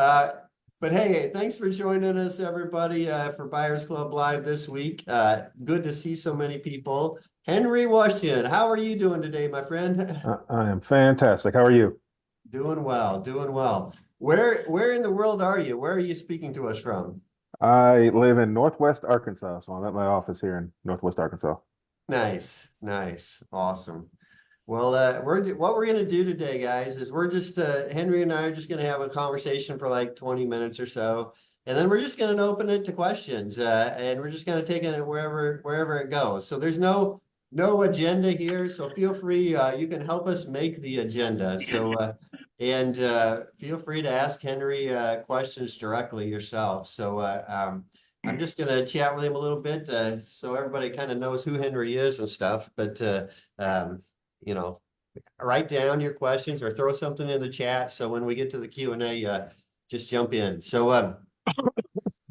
Uh, but hey, thanks for joining us, everybody, for Buyers Club Live this week. Good to see so many people. Henry Washington, how are you doing today, my friend? I am fantastic. How are you? Doing well, doing well. Where in the world are you? Where are you speaking to us from? I live in Northwest Arkansas, so I'm at my office here in Northwest Arkansas. Nice, nice, awesome. Well, what we're gonna do today, guys, is we're just Henry and I are just gonna have a conversation for like 20 minutes or so, and then we're just gonna open it to questions, and we're just gonna take it wherever it goes. So there's no agenda here, so feel free. You can help us make the agenda. So and feel free to ask Henry questions directly yourself. So I'm just gonna chat with him a little bit, so everybody kind of knows who Henry is and stuff, but. Um, you know, write down your questions or throw something in the chat. So when we get to the Q&A, just jump in. So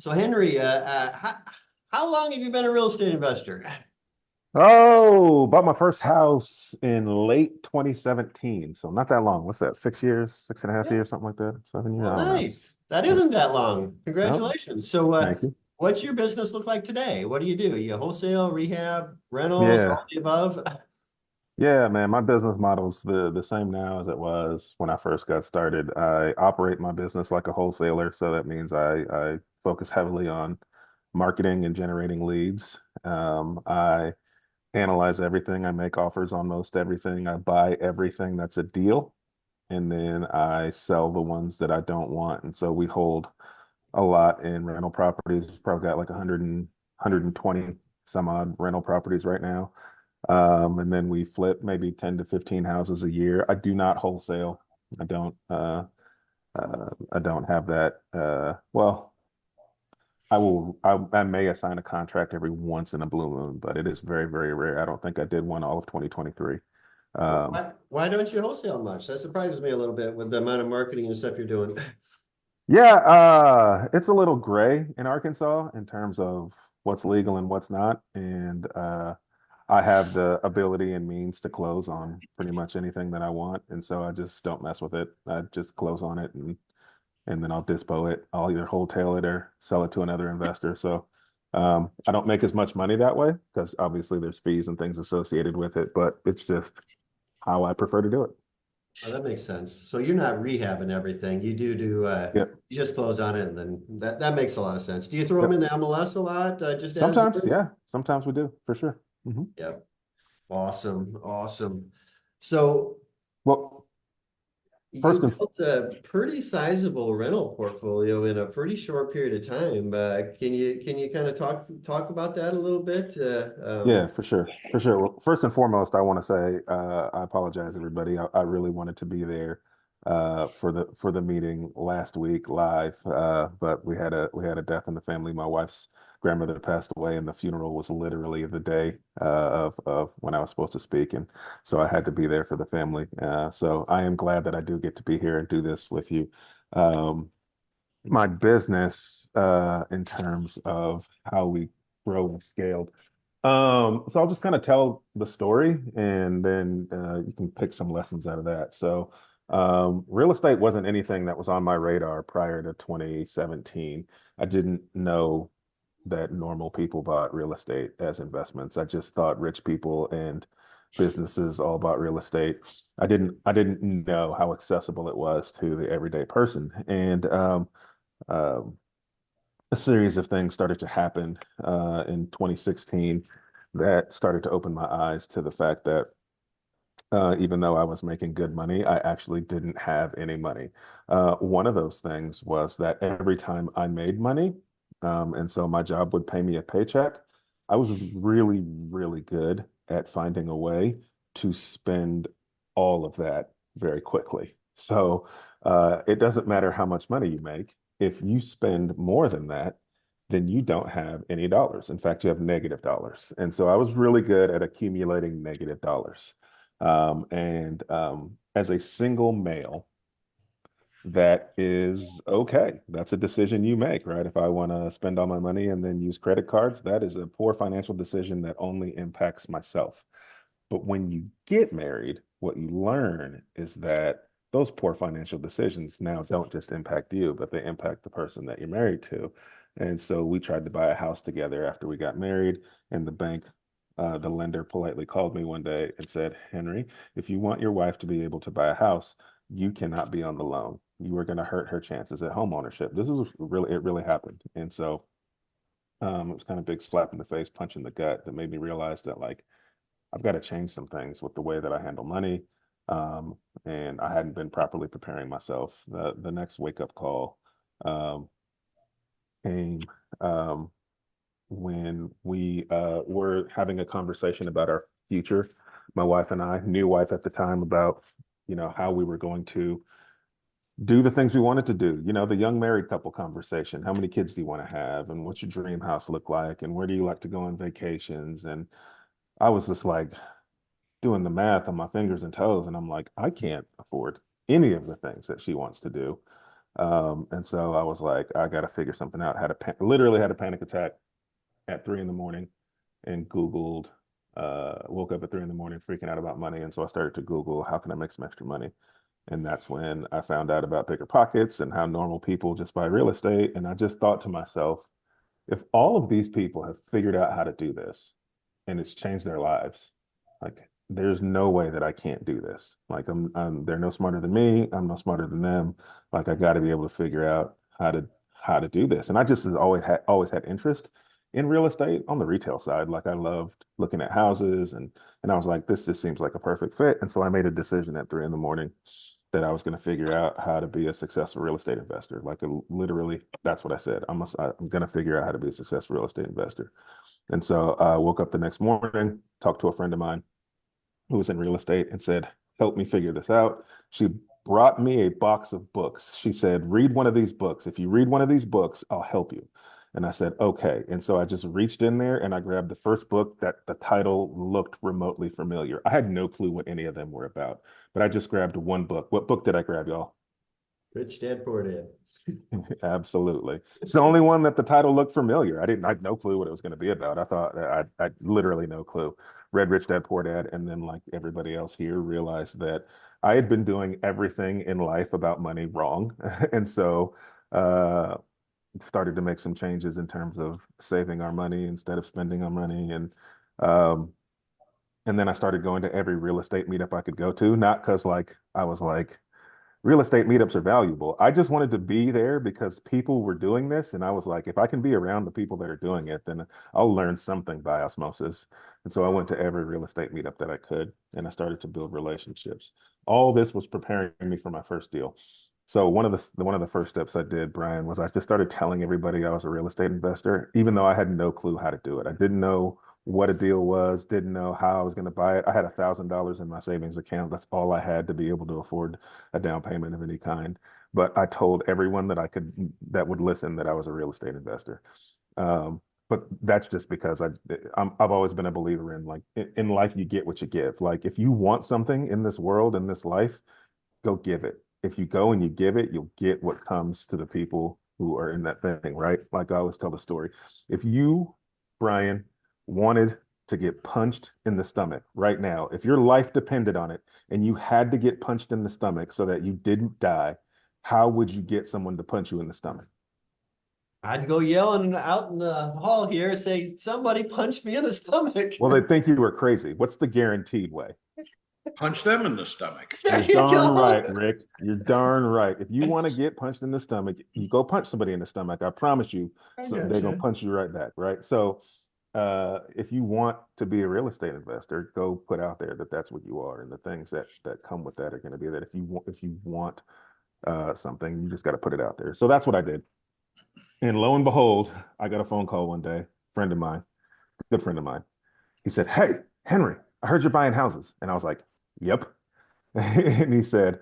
Henry, how long have you been a real estate investor? Oh, bought my first house in late 2017, so not that long. What's that? 6 years, six and a half Yeah, years, something like that. 7 years. well, I don't know. nice. That Yeah. isn't that long. No, Congratulations. So, thank you. what's your business look like today? What do you do? You wholesale, rehab, rentals, Yeah, all the above? yeah, man. My business model's the same now as it was when I first got started. I operate my business like a wholesaler, so that means I focus heavily on marketing and generating leads. I analyze everything. I make offers on most everything. I buy everything that's a deal, and then I sell the ones that I don't want. And so we hold a lot in rental properties. Probably got like 120 some odd rental properties right now. And then we flip maybe 10 to 15 houses a year. I do not wholesale. I don't I don't have that. Well, I may assign a contract every once in a blue moon, but it is very, very rare. I don't think I did one all of 2023. Um, Why don't you wholesale much? That surprises me a little bit with the amount of marketing and stuff you're doing. yeah, it's a little gray in Arkansas in terms of what's legal and what's not. And I have the ability and means to close on pretty much anything that I want. And so I just don't mess with it. I just close on it and then I'll dispo it. I'll either wholetail it or sell it to another investor. So I don't make as much money that way because obviously there's fees and things associated with it, but it's just how I prefer to do it. Oh, that makes sense. So you're not rehabbing everything. Yep. You just close on it and then that makes a lot of sense. Do you throw them in Yep. the MLS a lot, just as Sometimes, is? yeah. Sometimes we do for sure. Yep. Awesome. Awesome. So Well, you first and built a pretty sizable rental portfolio in a pretty short period of time. Can you kind of talk about that a little bit? Yeah, for sure. For sure. Well, first and foremost, I want to say I apologize, everybody. I really wanted to be there for the meeting last week live, but we had a death in the family. My wife's grandmother passed away, and the funeral was literally the day of when I was supposed to speak, and so I had to be there for the family. So I am glad that I do get to be here and do this with you. Um, my business in terms of how we grow and scaled. So I'll just kind of tell the story and then you can pick some lessons out of that. So real estate wasn't anything that was on my radar prior to 2017. I didn't know that normal people bought real estate as investments. I just thought rich people and businesses all bought real estate. I didn't know how accessible it was to the everyday person. And um, a series of things started to happen in 2016 that started to open my eyes to the fact that even though I was making good money, I actually didn't have any money. One of those things was that every time I made money, and so my job would pay me a paycheck, I was really, really good at finding a way to spend all of that very quickly. So it doesn't matter how much money you make. If you spend more than that, then you don't have any dollars. In fact, you have negative dollars. And so I was really good at accumulating negative dollars. And as a single male, that is okay. That's a decision you make, right? If I want to spend all my money and then use credit cards, that is a poor financial decision that only impacts myself. But when you get married, what you learn is that those poor financial decisions now don't just impact you, but they impact the person that you're married to. And so we tried to buy a house together after we got married, and the lender politely called me one day and said, Henry, if you want your wife to be able to buy a house, you cannot be on the loan. You are going to hurt her chances at home ownership. It really happened. And so it was kind of a big slap in the face, punch in the gut that made me realize that like I've got to change some things with the way that I handle money. Um, and I hadn't been properly preparing myself. The next wake up call um, came um, when we were having a conversation about our future. My wife and I, new wife at the time, about how we were going to do the things we wanted to do. The young married couple conversation. How many kids do you want to have? And what's your dream house look like? And where do you like to go on vacations? And I was just like doing the math on my fingers and toes. And I'm like, I can't afford any of the things that she wants to do. And so I was like, I got to figure something out. Literally had a panic attack at 3 in the morning and Googled, woke up at 3 in the morning freaking out about money. And so I started to Google, how can I make some extra money? And that's when I found out about bigger pockets and how normal people just buy real estate. And I just thought to myself, if all of these people have figured out how to do this and it's changed their lives, like there's no way that I can't do this. Like they're no smarter than me. I'm no smarter than them. Like I got to be able to figure out how to do this. And I just has always had interest in real estate on the retail side. Like I loved looking at houses and I was like, this just seems like a perfect fit. And so I made a decision at 3 in the morning that I was going to figure out how to be a successful real estate investor. Like literally, that's what I said. I'm going to figure out how to be a successful real estate investor. And so I woke up the next morning, talked to a friend of mine who was in real estate and said, help me figure this out. She brought me a box of books. She said, read one of these books. If you read one of these books, I'll help you. And I said, okay. And so I just reached in there and I grabbed the first book that the title looked remotely familiar. I had no clue what any of them were about, but I just grabbed one book. What book did I grab, y'all? Rich Dad Poor Dad. Absolutely. It's the only one that the title looked familiar. I had no clue what it was going to be about. I literally no clue. Read Rich Dad Poor Dad, and then like everybody else here, realized that I had been doing everything in life about money wrong, and so uh, started to make some changes in terms of saving our money instead of spending our money, um, and then I started going to every real estate meetup I could go to, not because like I was like real estate meetups are valuable. I just wanted to be there because people were doing this. And I was like, if I can be around the people that are doing it, then I'll learn something by osmosis. And so I went to every real estate meetup that I could, and I started to build relationships. All this was preparing me for my first deal. So one of the first steps I did, Brian, was I just started telling everybody I was a real estate investor, even though I had no clue how to do it. I didn't know what a deal was, didn't know how I was going to buy it. I had $1,000 in my savings account. That's all I had to be able to afford a down payment of any kind. But I told everyone that would listen that I was a real estate investor. Um, but that's just because I've always been a believer in like in life you get what you give. Like if you want something in this world in this life, go give it. If you go and you give it, you'll get what comes to the people who are in that thing, right? Like I always tell the story. If you, Brian, wanted to get punched in the stomach right now, if your life depended on it and you had to get punched in the stomach so that you didn't die, how would you get someone to punch you in the stomach? I'd go yelling out in the hall here, say, somebody punched me in the stomach. Well, they think you were crazy. What's the guaranteed way? Punch them in the stomach. There You're you darn go. right, Rick. You're darn right. If you want to get punched in the stomach, you go punch somebody in the stomach. I promise you, I so they're gonna gotcha. punch you right back, right? So, if you want to be a real estate investor, go put out there that that's what you are, and the things that come with that are going to be that if you want something, you just got to put it out there. So that's what I did. And lo and behold, I got a phone call one day, friend of mine, good friend of mine. He said, "Hey, Henry, I heard you're buying houses," and I was like, "Yep." And he said,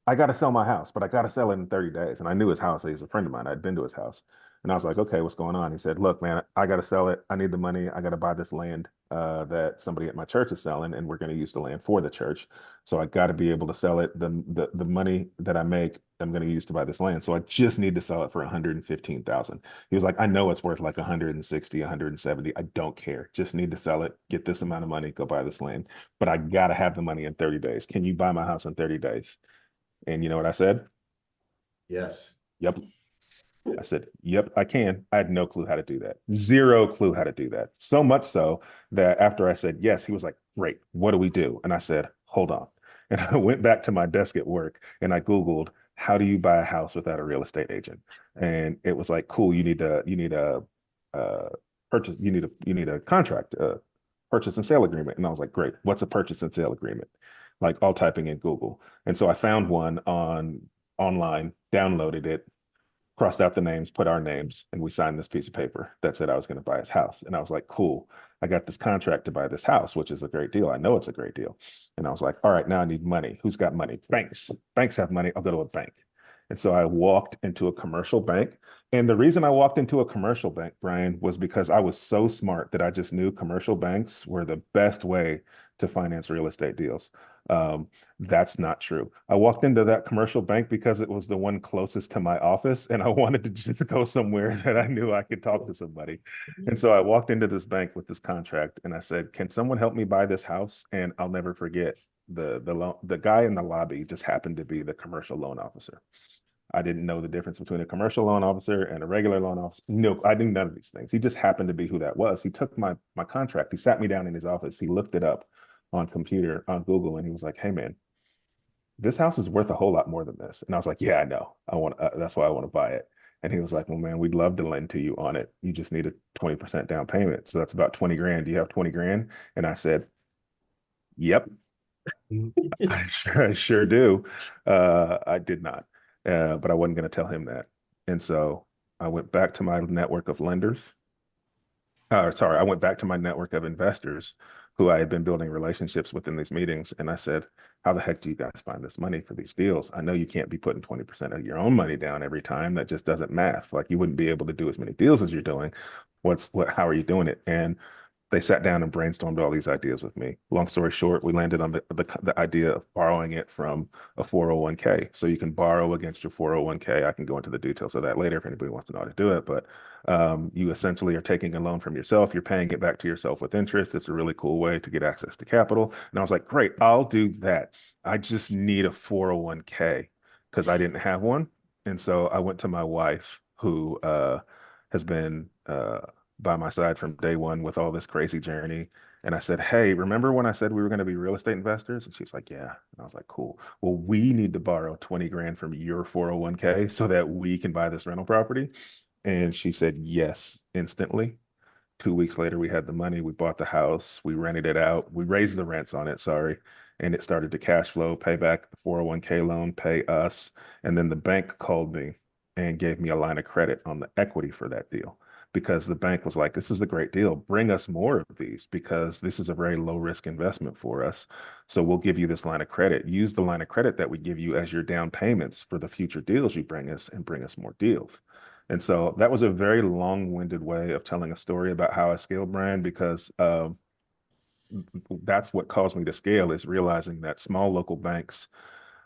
I got to sell my house, but I got to sell it in 30 days. And I knew his house. He was a friend of mine. I'd been to his house. And I was like, okay, what's going on? He said, look, man, I got to sell it. I need the money. I got to buy this land that somebody at my church is selling, and we're going to use the land for the church. So I got to be able to sell it. The money that I make, I'm going to use to buy this land. So I just need to sell it for 115,000. He was like, I know it's worth like 160, 170. I don't care. Just need to sell it, get this amount of money, go buy this land. But I got to have the money in 30 days. Can you buy my house in 30 days? And you know what I said? Yes. Yep. I said, yep, I can. I had no clue how to do that. Zero clue how to do that. So much so that after I said yes, he was like, great, what do we do? And I said, hold on. And I went back to my desk at work and I Googled, how do you buy a house without a real estate agent? And it was like, cool, you need a uh, purchase, you need a contract, purchase and sale agreement. And I was like, great, what's a purchase and sale agreement? Like all typing in Google. And so I found one online, downloaded it, crossed out the names, put our names, and we signed this piece of paper that said I was going to buy his house. And I was like, cool, I got this contract to buy this house, which is a great deal. I know it's a great deal. And I was like, all right, now I need money. Who's got money? Banks. Banks have money. I'll go to a bank. And so I walked into a commercial bank. And the reason I walked into a commercial bank, Brian, was because I was so smart that I just knew commercial banks were the best way to finance real estate deals. Um, that's not true. I walked into that commercial bank because it was the one closest to my office, and I wanted to just go somewhere that I knew I could talk to somebody. And so I walked into this bank with this contract, and I said, "Can someone help me buy this house?" And I'll never forget the guy in the lobby just happened to be the commercial loan officer. I didn't know the difference between a commercial loan officer and a regular loan officer. No, I knew none of these things. He just happened to be who that was. He took my contract. He sat me down in his office. He looked it up on Google, and he was like, "Hey, man, this house is worth a whole lot more than this." And I was like, yeah, I know. That's why I want to buy it. And he was like, well, man, we'd love to lend to you on it. You just need a 20% down payment. So that's about 20 grand. Do you have 20 grand? And I said, yep, I sure do. I did not, but I wasn't going to tell him that. And so I went back to my network of lenders. Sorry, I went back to my network of investors who I had been building relationships with in these meetings. And I said, how the heck do you guys find this money for these deals? I know you can't be putting 20% of your own money down every time. That just doesn't math. Like you wouldn't be able to do as many deals as you're doing. How are you doing it? And they sat down and brainstormed all these ideas with me. Long story short, we landed on the idea of borrowing it from a 401k. So you can borrow against your 401k. I can go into the details of that later if anybody wants to know how to do it. But you essentially are taking a loan from yourself. You're paying it back to yourself with interest. It's a really cool way to get access to capital. And I was like, great, I'll do that. I just need a 401k because I didn't have one. And so I went to my wife, who has been by my side from day one with all this crazy journey. And I said, hey, remember when I said we were going to be real estate investors? And she's like, yeah. And I was like, cool. Well, we need to borrow 20 grand from your 401k so that we can buy this rental property. And she said, yes, instantly. 2 weeks later, we had the money. We bought the house. We rented it out. We raised the rents on it, sorry. And it started to cash flow, pay back the 401k loan, pay us. And then the bank called me and gave me a line of credit on the equity for that deal because the bank was like, this is a great deal. Bring us more of these because this is a very low risk investment for us. So we'll give you this line of credit. Use the line of credit that we give you as your down payments for the future deals you bring us and bring us more deals. And so that was a very long-winded way of telling a story about how I scaled brand because that's what caused me to scale is realizing that small local banks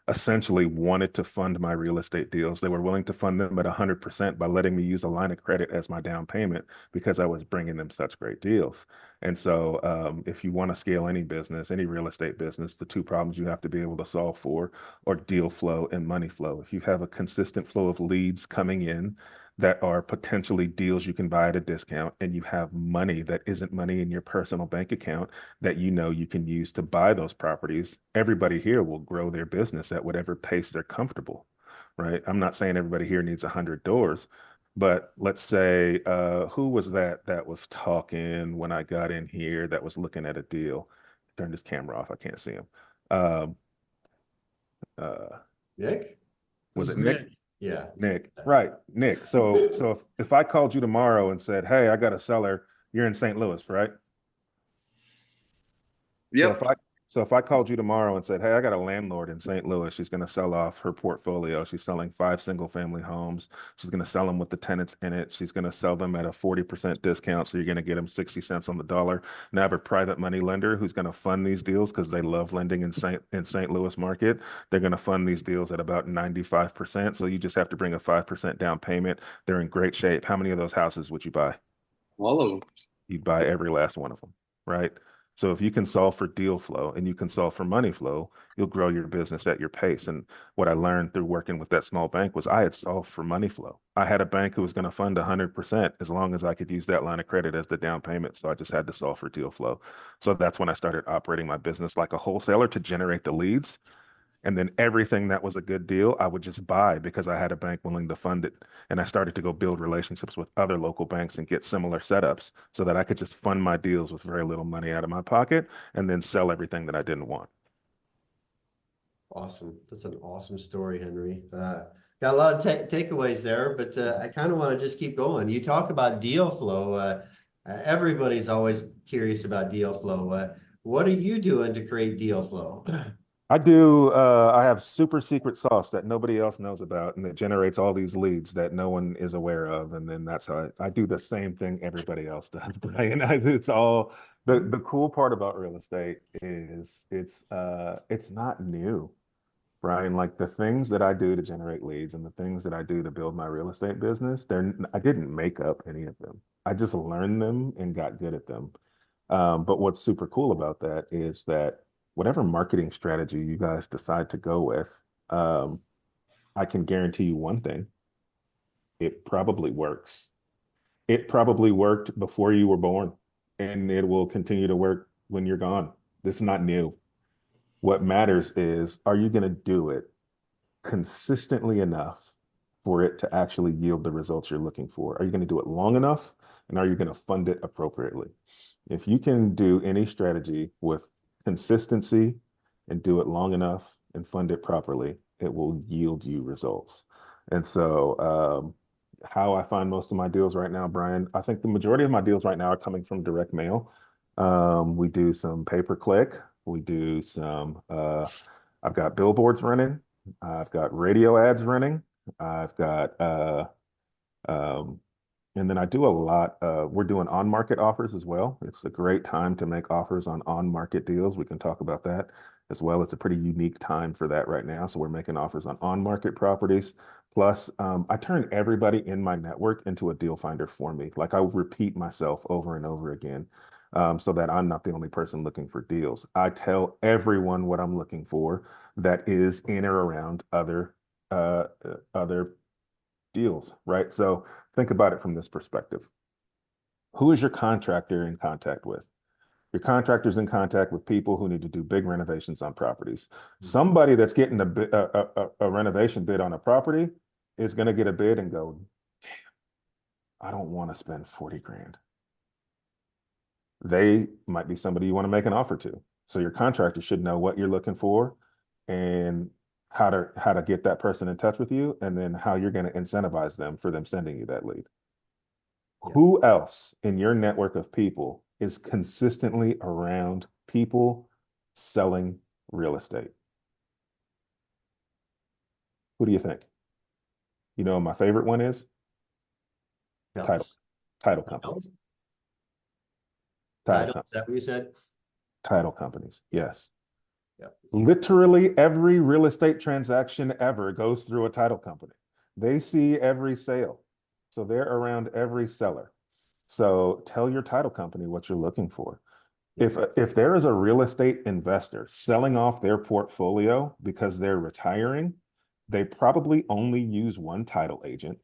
essentially wanted to fund my real estate deals. They were willing to fund them at 100% by letting me use a line of credit as my down payment because I was bringing them such great deals. And so, if you want to scale any business, any real estate business, the two problems you have to be able to solve for are deal flow and money flow. If you have a consistent flow of leads coming in that are potentially deals you can buy at a discount, and you have money that isn't money in your personal bank account that you know you can use to buy those properties, everybody here will grow their business at whatever pace they're comfortable, right? I'm not saying everybody here needs 100 doors, but let's say, who was that was talking when I got in here that was looking at a deal? Turn this camera off. I can't see him. Um, uh, Nick? was Who's it Nick? Nick? Yeah. Nick, right, Nick. So if I called you tomorrow and said, hey, I got a seller, you're in St. Louis, right? So if Yep. I so if I called you tomorrow and said, "Hey, I got a landlord in St. Louis. She's going to sell off her portfolio. She's selling 5 single-family homes. She's going to sell them with the tenants in it. She's going to sell them at a 40% discount, so you're going to get them 60 cents on the dollar." And I have a private money lender who's going to fund these deals because they love lending in St. Louis market. They're going to fund these deals at about 95%. So you just have to bring a 5% down payment. They're in great shape. How many of those houses would you buy? All of them. You'd buy every last one of them, right? So if you can solve for deal flow and you can solve for money flow, you'll grow your business at your pace. And what I learned through working with that small bank was I had solved for money flow. I had a bank who was going to fund 100% as long as I could use that line of credit as the down payment. So I just had to solve for deal flow. So that's when I started operating my business like a wholesaler to generate the leads. And then everything that was a good deal, I would just buy because I had a bank willing to fund it. And I started to go build relationships with other local banks and get similar setups so that I could just fund my deals with very little money out of my pocket and then sell everything that I didn't want. Awesome. That's an awesome story, Henry. Got a lot of takeaways there, but I kind of want to just keep going. You talk about deal flow. Everybody's always curious about deal flow. What are you doing to create deal flow? I have super secret sauce that nobody else knows about and that generates all these leads that no one is aware of. And then that's how I do the same thing everybody else does, Brian. It's all the cool part about real estate is it's not new, Brian. Like the things that I do to generate leads and the things that I do to build my real estate business, I didn't make up any of them. I just learned them and got good at them. But what's super cool about that is that whatever marketing strategy you guys decide to go with, um, I can guarantee you one thing, it probably works. It probably worked before you were born, and it will continue to work when you're gone. This is not new. What matters is, are you going to do it consistently enough for it to actually yield the results you're looking for? Are you going to do it long enough? And are you going to fund it appropriately? If you can do any strategy with consistency and do it long enough and fund it properly, it will yield you results. And so, how I find most of my deals right now, Brian, I think the majority of my deals right now are coming from direct mail. We do some pay per click. We do some, I've got billboards running. I've got radio ads running. I've got, um, and then I do a lot. We're doing on-market offers as well. It's a great time to make offers on on-market deals. We can talk about that as well. It's a pretty unique time for that right now. So we're making offers on on-market properties. Plus, I turn everybody in my network into a deal finder for me. Like I repeat myself over and over again, so that I'm not the only person looking for deals. I tell everyone what I'm looking for that is in or around other deals, right? So think about it from this perspective. Who is your contractor in contact with? Your contractor's in contact with people who need to do big renovations on properties. Somebody that's getting a renovation bid on a property is going to get a bid and go, damn, I don't want to spend 40 grand. They might be somebody you want to make an offer to. So your contractor should know what you're looking for and how to get that person in touch with you, and then how you're going to incentivize them for them sending you that lead. Yeah. Who else in your network of people is consistently around people selling real estate? Who do you think? You know, my favorite one is Tell title us. title Title? companies. Title, is that what you said? Title companies. Yeah. Yes. Yeah. Literally every real estate transaction ever goes through a title company. They see every sale. So they're around every seller. So tell your title company what you're looking for. If there is a real estate investor selling off their portfolio because they're retiring, they probably only use one title agent.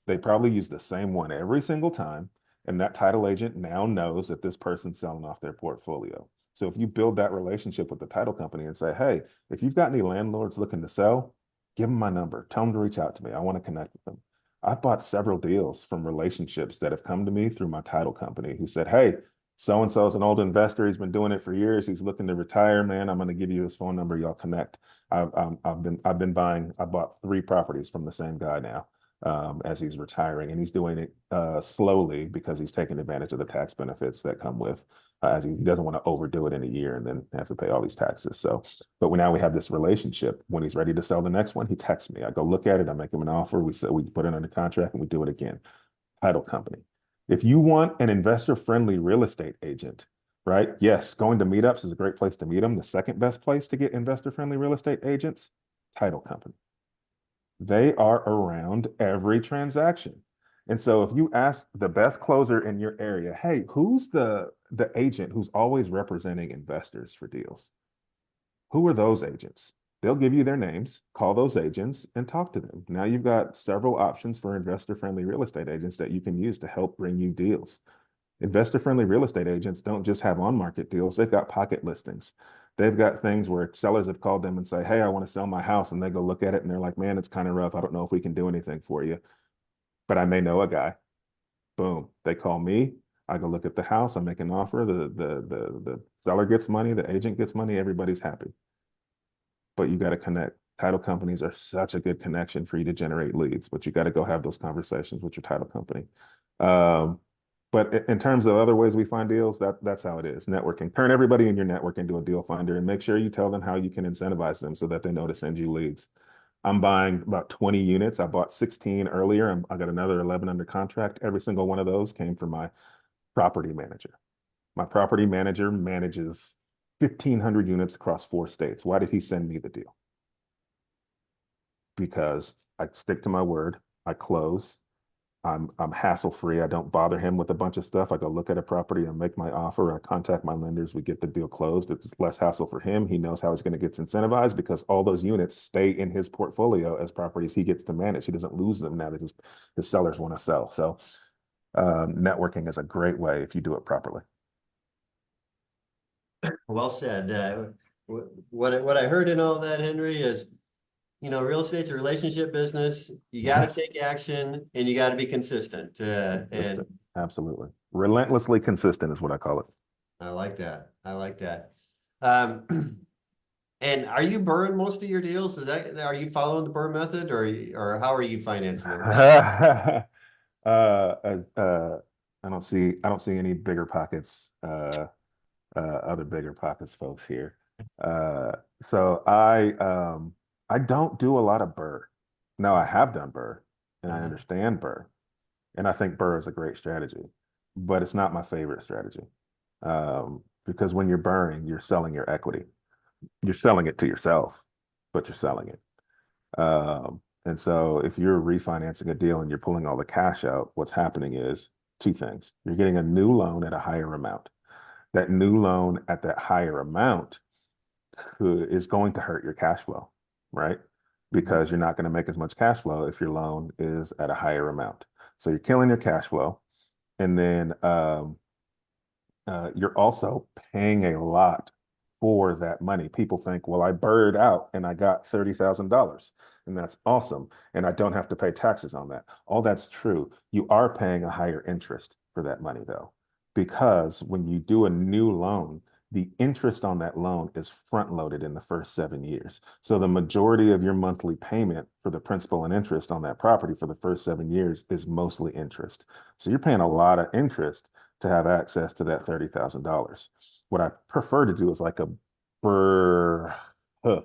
They probably use the same one every single time. And that title agent now knows that this person's selling off their portfolio. So if you build that relationship with the title company and say, hey, if you've got any landlords looking to sell, give them my number. Tell them to reach out to me. I want to connect with them. I've bought several deals from relationships that have come to me through my title company who said, hey, so and so is an old investor. He's been doing it for years. He's looking to retire, man. I'm going to give you his phone number. Y'all connect. I've been buying. I bought 3 properties from the same guy now, as he's retiring, and he's doing it slowly because he's taking advantage of the tax benefits that come with, as he doesn't want to overdo it in a year and then have to pay all these taxes. So, but now we have this relationship. When he's ready to sell the next one, he texts me. I go look at it. I make him an offer. We put it under contract and we do it again. Title company. If you want an investor-friendly real estate agent, right? Yes, going to meetups is a great place to meet them. The second best place to get investor-friendly real estate agents, title company. They are around every transaction. And so if you ask the best closer in your area, hey, who's the agent who's always representing investors for deals? Who are those agents? They'll give you their names, call those agents, and talk to them. Now you've got several options for investor-friendly real estate agents that you can use to help bring you deals. Investor-friendly real estate agents don't just have on-market deals, they've got pocket listings. They've got things where sellers have called them and say, hey, I want to sell my house. And they go look at it and they're like, man, it's kind of rough. I don't know if we can do anything for you, but I may know a guy. Boom. They call me. I go look at the house. I make an offer. The seller gets money. The agent gets money. Everybody's happy. But you got to connect. Title companies are such a good connection for you to generate leads, but you got to go have those conversations with your title company. But in terms of other ways we find deals, that's how it is. Networking. Turn everybody in your network into a deal finder and make sure you tell them how you can incentivize them so that they know to send you leads. I'm buying about 20 units. I bought 16 earlier and I got another 11 under contract. Every single one of those came from my property manager. My property manager manages 1,500 units across 4 states. Why did he send me the deal? Because I stick to my word. I close. I'm hassle free. I don't bother him with a bunch of stuff. I go look at a property and make my offer. I contact my lenders. We get the deal closed. It's less hassle for him. He knows how he's going to get incentivized because all those units stay in his portfolio as properties he gets to manage. He doesn't lose them now that his sellers want to sell. So networking is a great way if you do it properly. Well said. What I heard in all that, Henry, is real estate's a relationship business. You got to take action and you got to be consistent. And Absolutely. Relentlessly consistent is what I call it. I like that. I like that. Um, and are you burring most of your deals? Are you following the burr method or how are you financing them? I don't see any bigger pockets, other bigger pockets folks here. So I don't do a lot of burr. Now I have done burr and I understand burr. And I think burr is a great strategy, but it's not my favorite strategy. Because when you're burring, you're selling your equity. You're selling it to yourself, but you're selling it. And so if you're refinancing a deal and you're pulling all the cash out, what's happening is 2 things. You're getting a new loan at a higher amount. That new loan at that higher amount is going to hurt your cash flow, right? Because you're not going to make as much cash flow if your loan is at a higher amount. So you're killing your cash flow. And then you're also paying a lot for that money. People think, well, I burred out and I got $30,000 and that's awesome. And I don't have to pay taxes on that. All that's true. You are paying a higher interest for that money though, because when you do a new loan, the interest on that loan is front loaded in the first 7 years. So the majority of your monthly payment for the principal and interest on that property for the first 7 years is mostly interest. So you're paying a lot of interest to have access to that $30,000. What I prefer to do is like a brr, huh,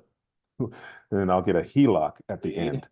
and I'll get a HELOC at the end.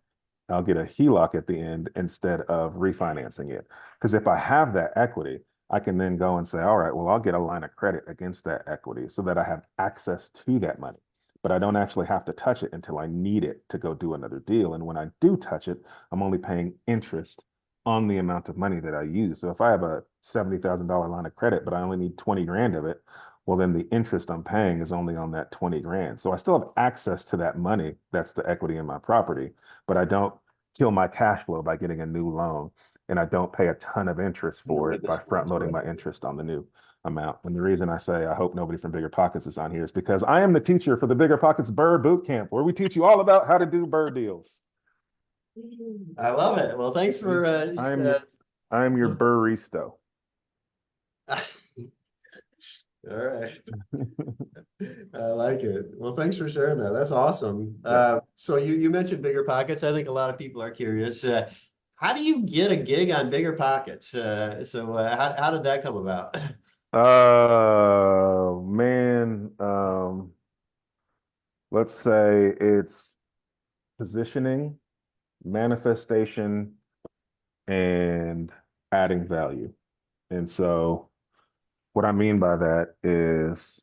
I'll get a HELOC at the end instead of refinancing it. Because if I have that equity, I can then go and say, all right, well, I'll get a line of credit against that equity so that I have access to that money. But I don't actually have to touch it until I need it to go do another deal. And when I do touch it, I'm only paying interest on the amount of money that I use. So if I have a $70,000 line of credit, but I only need 20 grand of it, well, then the interest I'm paying is only on that 20 grand. So I still have access to that money. That's the equity in my property, but I don't kill my cash flow by getting a new loan. And I don't pay a ton of interest for it by front loading my interest on the new amount. And the reason I say I hope nobody from Bigger Pockets is on here is because I am the teacher for the Bigger Pockets Burr Boot Camp, where we teach you all about how to do Burr deals. I love it. Well, thanks for I'm your burristo. All right. I like it. Well, thanks for sharing that. That's awesome. So you mentioned Bigger Pockets. I think a lot of people are curious. How do you get a gig on Bigger Pockets? How did that come about? Man, let's say it's positioning, manifestation, and adding value. And so what I mean by that is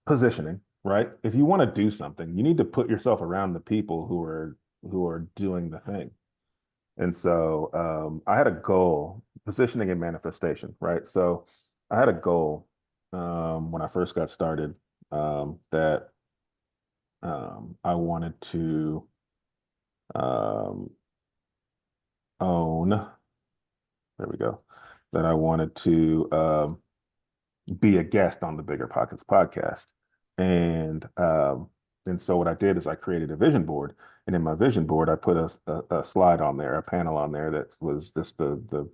positioning, right? If you want to do something, you need to put yourself around the people who are doing the thing. And so I had a goal, positioning and manifestation, right? So I had a goal when I first got started that I wanted to um, own, there we go, that I wanted to be a guest on the Bigger Pockets podcast. And and so what I did is I created a vision board. And in my vision board, I put a slide on there, a panel on there that was just the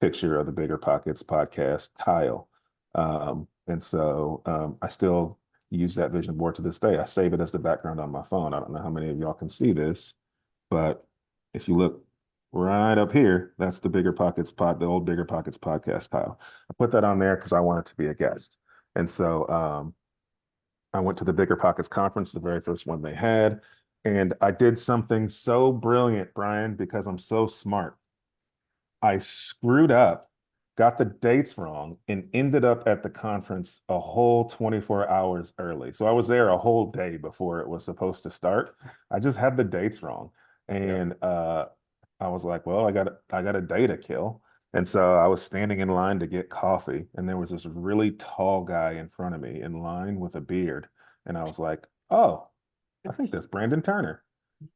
picture of the Bigger Pockets podcast tile. And so I still use that vision board to this day. I save it as the background on my phone. I don't know how many of y'all can see this, but if you look right up here, that's the the old Bigger Pockets podcast tile. I put that on there because I wanted to be a guest. And so I went to the Bigger Pockets conference, the very first one they had, and I did something so brilliant, Brian, because I'm so smart. I screwed up, got the dates wrong, and ended up at the conference a whole 24 hours early. So I was there a whole day before it was supposed to start. I just had the dates wrong. Yeah. And I was like, well, I got a day to kill. And so I was standing in line to get coffee, and there was this really tall guy in front of me in line with a beard. And I was like, oh, I think that's Brandon Turner.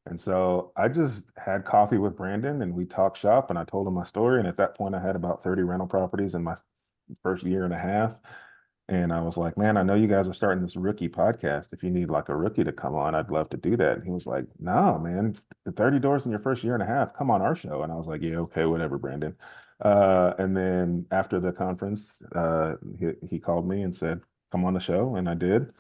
And so I just had coffee with Brandon and we talked shop and I told him my story. And at that point, I had about 30 rental properties in my first year and a half. And I was like, man, I know you guys are starting this rookie podcast. If you need like a rookie to come on, I'd love to do that. And he was like, no, man, the 30 doors in your first year and a half, come on our show. And I was like, yeah, okay, whatever, Brandon. And then after the conference, he called me and said, come on the show. And I did.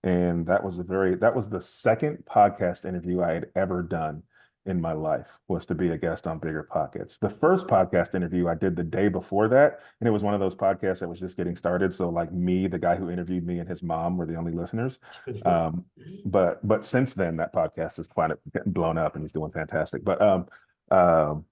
And that was the second podcast interview I had ever done in my life was to be a guest on Bigger Pockets. The first podcast interview I did the day before that, and it was one of those podcasts that was just getting started. So like me, the guy who interviewed me and his mom were the only listeners. Um, but since then that podcast has quite blown up and he's doing fantastic. Um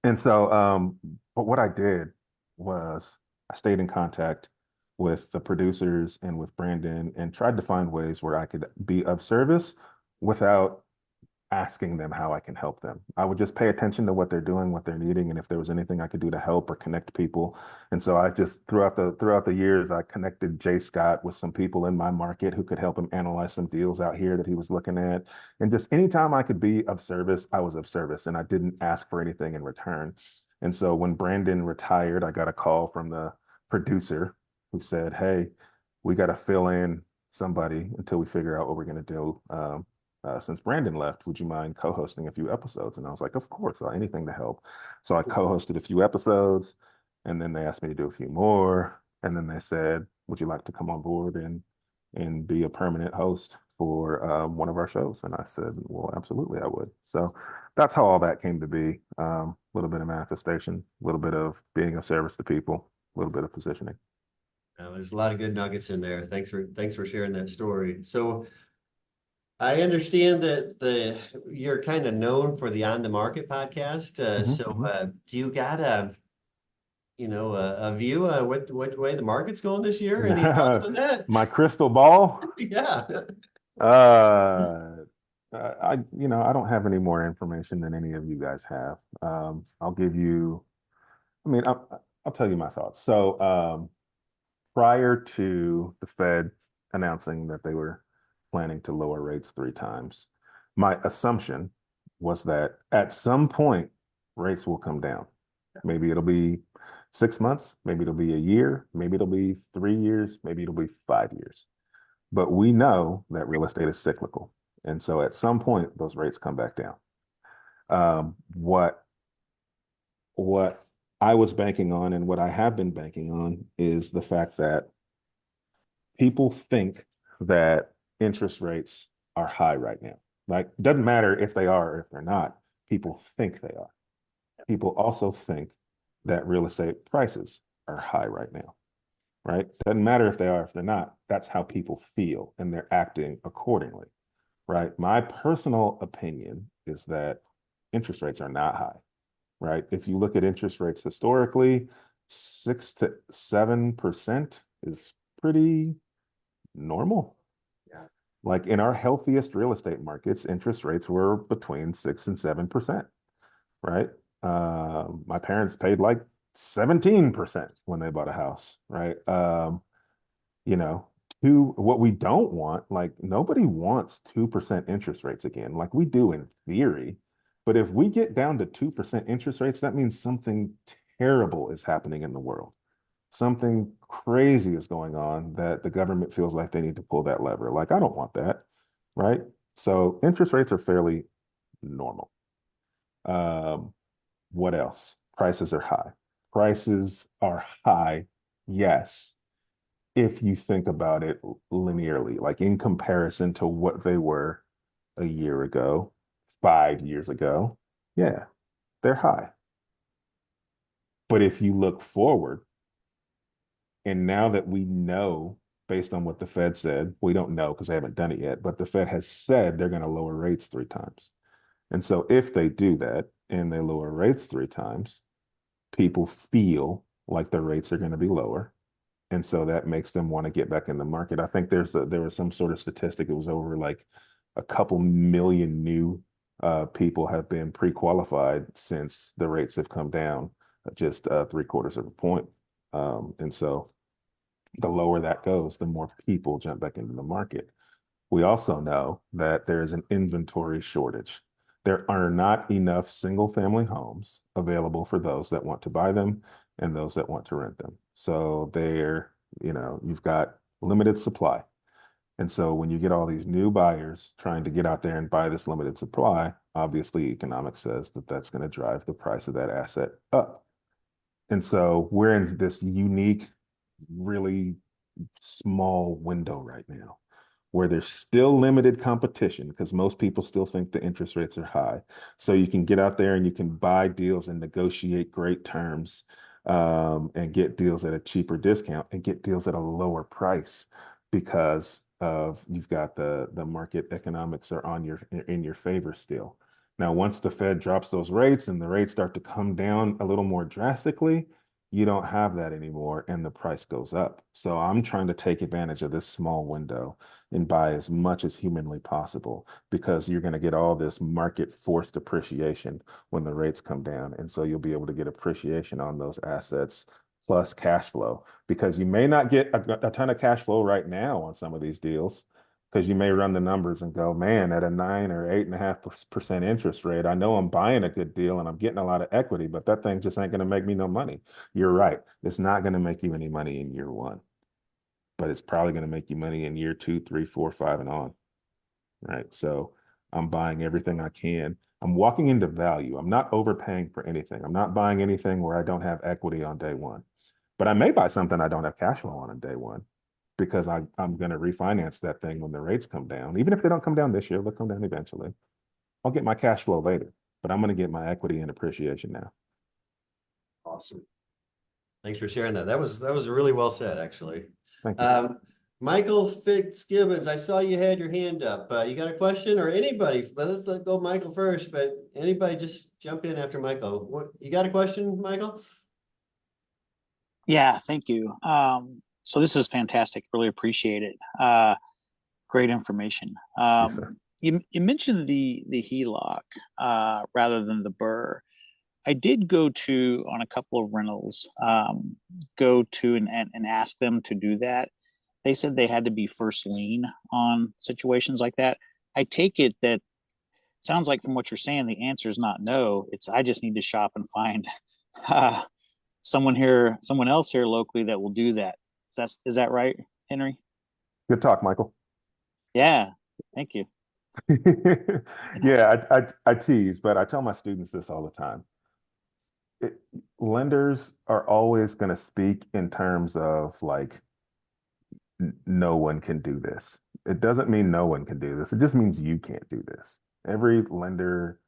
and so, but what I did was I stayed in contact with the producers and with Brandon and tried to find ways where I could be of service without asking them how I can help them. I would just pay attention to what they're doing, what they're needing, and if there was anything I could do to help or connect people. And so I just throughout the years, I connected Jay Scott with some people in my market who could help him analyze some deals out here that he was looking at. And just anytime I could be of service, I was of service, and I didn't ask for anything in return. And so when Brandon retired, I got a call from the producer who said, "Hey, we got to fill in somebody until we figure out what we're going to do." Since Brandon left, would you mind co-hosting a few episodes? And I was like, of course, anything to help. So I co-hosted a few episodes, and then they asked me to do a few more. And then they said, would you like to come on board and be a permanent host for one of our shows? And I said, well, absolutely, I would. So that's how all that came to be. A little bit of manifestation, a little bit of being of service to people, a little bit of positioning. There's a lot of good nuggets in there. Thanks for sharing that story. So I understand that you're kind of known for the On the Market podcast. Do you got a view which way the market's going this year? Any thoughts on that? My crystal ball. Yeah. Uh, I don't have any more information than any of you guys have. I'll give you, I mean, I'll tell you my thoughts. So, prior to the Fed announcing that they were planning to lower rates 3 times, my assumption was that at some point rates will come down. Maybe it'll be 6 months, maybe it'll be a year, maybe it'll be 3 years, maybe it'll be 5 years. But we know that real estate is cyclical. And so at some point, those rates come back down. What I was banking on and what I have been banking on is the fact that people think that interest rates are high right now. Like, doesn't matter if they are or if they're not, people think they are. People also think that real estate prices are high right now, right? Doesn't matter if they are, if they're not. That's how people feel and they're acting accordingly, right? My personal opinion is that interest rates are not high, right? If you look at interest rates historically, 6 to 7% is pretty normal. Yeah. Like in our healthiest real estate markets, interest rates were between 6 and 7%, right? My parents paid like 17% when they bought a house, right? You know, what we don't want, like nobody wants 2% interest rates again, like we do in theory. But if we get down to 2% interest rates, that means something terrible is happening in the world. Something crazy is going on that the government feels like they need to pull that lever. Like, I don't want that, right? So interest rates are fairly normal. Um, what else? Prices are high. Prices are high, yes, if you think about it linearly, like in comparison to what they were a year ago, 5 years ago, yeah, they're high. But if you look forward, and now that we know, based on what the Fed said, we don't know because they haven't done it yet, but the Fed has said they're going to lower rates 3 times. And so if they do that and they lower rates 3 times, people feel like the rates are going to be lower. And so that makes them want to get back in the market. I think there was some sort of statistic. It was over like a couple million new people have been pre-qualified since the rates have come down just 3/4 of a point. And so the lower that goes, the more people jump back into the market. We also know that there is an inventory shortage. There are not enough single family homes available for those that want to buy them and those that want to rent them. So you've got limited supply. And so when you get all these new buyers trying to get out there and buy this limited supply, obviously economics says that that's going to drive the price of that asset up. And so we're in this unique, really small window right now where there's still limited competition because most people still think the interest rates are high. So you can get out there and you can buy deals and negotiate great terms, and get deals at a cheaper discount and get deals at a lower price because of you've got the market economics are on your in your favor still. Now, once the Fed drops those rates and the rates start to come down a little more drastically, you don't have that anymore and the price goes up. So I'm trying to take advantage of this small window and buy as much as humanly possible because you're going to get all this market forced appreciation when the rates come down. And so you'll be able to get appreciation on those assets plus cash flow because you may not get a ton of cash flow right now on some of these deals because you may run the numbers and go, man, at a 9 or 8.5% interest rate, I know I'm buying a good deal and I'm getting a lot of equity, but that thing just ain't going to make me no money. You're right. It's not going to make you any money in year one, but it's probably going to make you money in year 2, 3, 4, 5, and on. Right. So I'm buying everything I can. I'm walking into value. I'm not overpaying for anything. I'm not buying anything where I don't have equity on day one. But I may buy something I don't have cash flow on day one because I'm going to refinance that thing when the rates come down. Even if they don't come down this year, they'll come down eventually. I'll get my cash flow later, but I'm going to get my equity and appreciation now. Awesome. Thanks for sharing that. That was really well said, actually. Thank you. Michael Fitzgibbons, I saw you had your hand up. You got a question or anybody? Well, let's go Michael first, but anybody just jump in after Michael. What you got a question, Michael? Yeah, thank you. So this is fantastic. Really appreciate it. Great information. Yes, sir. You mentioned the HELOC rather than the BRRRR. I did go to on a couple of rentals, go to and ask them to do that. They said they had to be first lien on situations like that. I take it that sounds like from what you're saying, the answer is not no. It's I just need to shop and find someone else here locally that will do that. Is that right, Henry? Good talk, Michael. Yeah, thank you. Yeah, I tease, but I tell my students this all the time. It, lenders are always going to speak in terms of like, no one can do this. It doesn't mean no one can do this. It just means you can't do this. Every lender,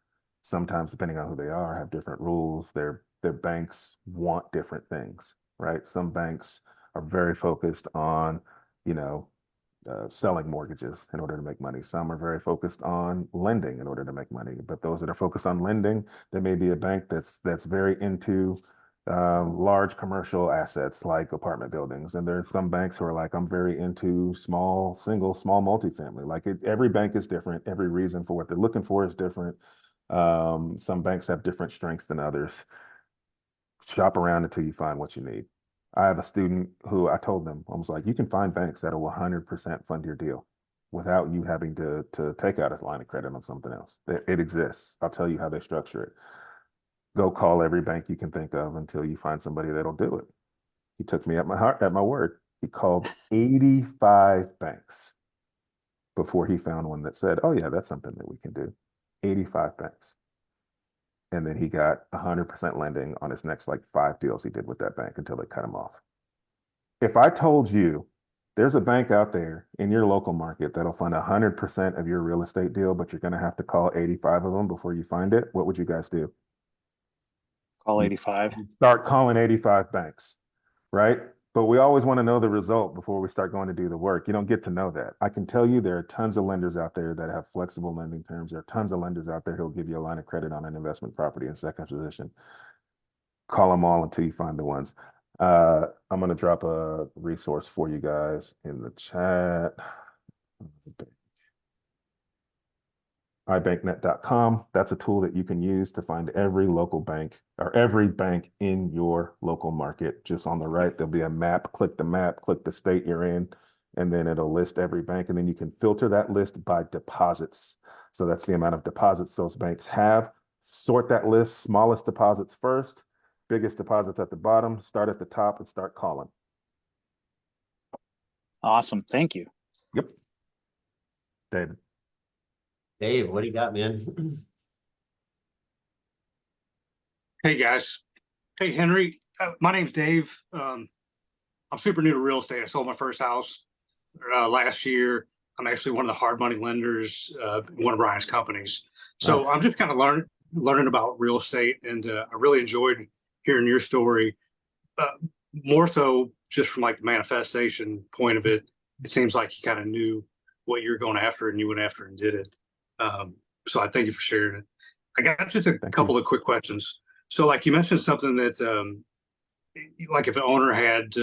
sometimes depending on who they are, have different rules. Their banks want different things, right? Some banks are very focused on, you know, selling mortgages in order to make money. Some are very focused on lending in order to make money. But those that are focused on lending, there may be a bank that's very into large commercial assets like apartment buildings. And there's some banks who are like, I'm very into small multifamily. Like every bank is different. Every reason for what they're looking for is different. Some banks have different strengths than others. Shop around until you find what you need. I have a student who I told them, I was like, you can find banks that will 100% fund your deal without you having to take out a line of credit on something else. It exists. I'll tell you how they structure it. Go call every bank you can think of until you find somebody that'll do it. He took me at my word. He called 85 banks before he found one that said, oh yeah, that's something that we can do. 85 banks. And then he got 100% lending on his next like 5 deals he did with that bank until they cut him off. If I told you there's a bank out there in your local market that'll fund 100% of your real estate deal, but you're going to have to call 85 of them before you find it, what would you guys do? Call 85. Start calling 85 banks, right? But we always want to know the result before we start going to do the work. You don't get to know that. I can tell you there are tons of lenders out there that have flexible lending terms. There are tons of lenders out there who'll give you a line of credit on an investment property in second position. Call them all until you find the ones. I'm going to drop a resource for you guys in the chat. ibanknet.com. That's a tool that you can use to find every local bank or every bank in your local market. Just on the right, there'll be a map. Click the map, click the state you're in, and then it'll list every bank. And then you can filter that list by deposits. So that's the amount of deposits those banks have. Sort that list, smallest deposits first, biggest deposits at the bottom, start at the top and start calling. Awesome. Thank you. Yep. David. Dave, what do you got, man? Hey guys. Hey Henry, my name's Dave. I'm super new to real estate. I sold my first house last year. I'm actually one of the hard money lenders in one of Brian's companies. So Nice. I'm just kind of learning about real estate, and I really enjoyed hearing your story. More so just from like the manifestation point of it. It seems like you kind of knew what you were going after, and you went after and did it. So I thank you for sharing it. I got just a couple of quick questions. So like you mentioned something that like if an owner had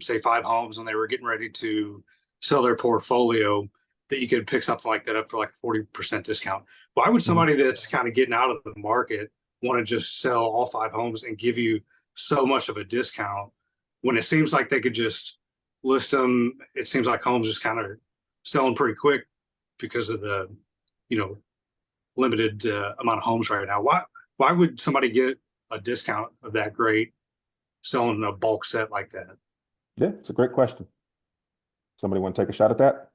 say 5 homes and they were getting ready to sell their portfolio, that you could pick something like that up for like a 40% discount. Why would somebody that's kind of getting out of the market want to just sell all 5 homes and give you so much of a discount when it seems like they could just list them? It seems like homes just kind of selling pretty quick because of the limited amount of homes right now. Why would somebody get a discount of that great selling a bulk set like that? Yeah, it's a great question. Somebody want to take a shot at that?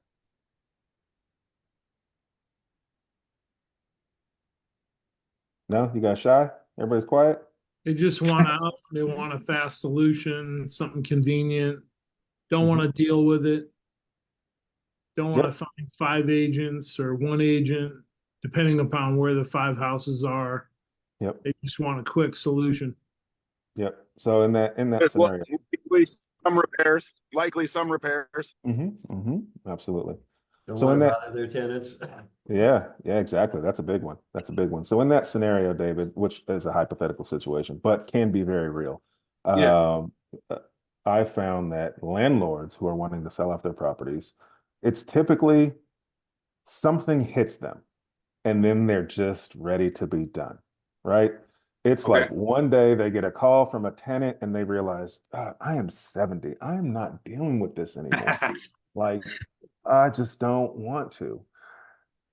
No, you guys shy? Everybody's quiet? They just want out. They want a fast solution, something convenient. Don't want to deal with it. Don't want to find 5 agents or 1 agent, depending upon where the 5 houses are. Yep. They just want a quick solution. Yep. So in that There's scenario. likely some repairs. Absolutely. Don't So want in to that, bother their tenants. yeah, exactly. That's a big one. That's a big one. So in that scenario, David, which is a hypothetical situation, but can be very real. Yeah. I found that landlords who are wanting to sell off their properties, it's typically something hits them and then they're just ready to be done, right? It's like one day they get a call from a tenant and they realize, "God, I am 70. I am not dealing with this anymore. Like, I just don't want to."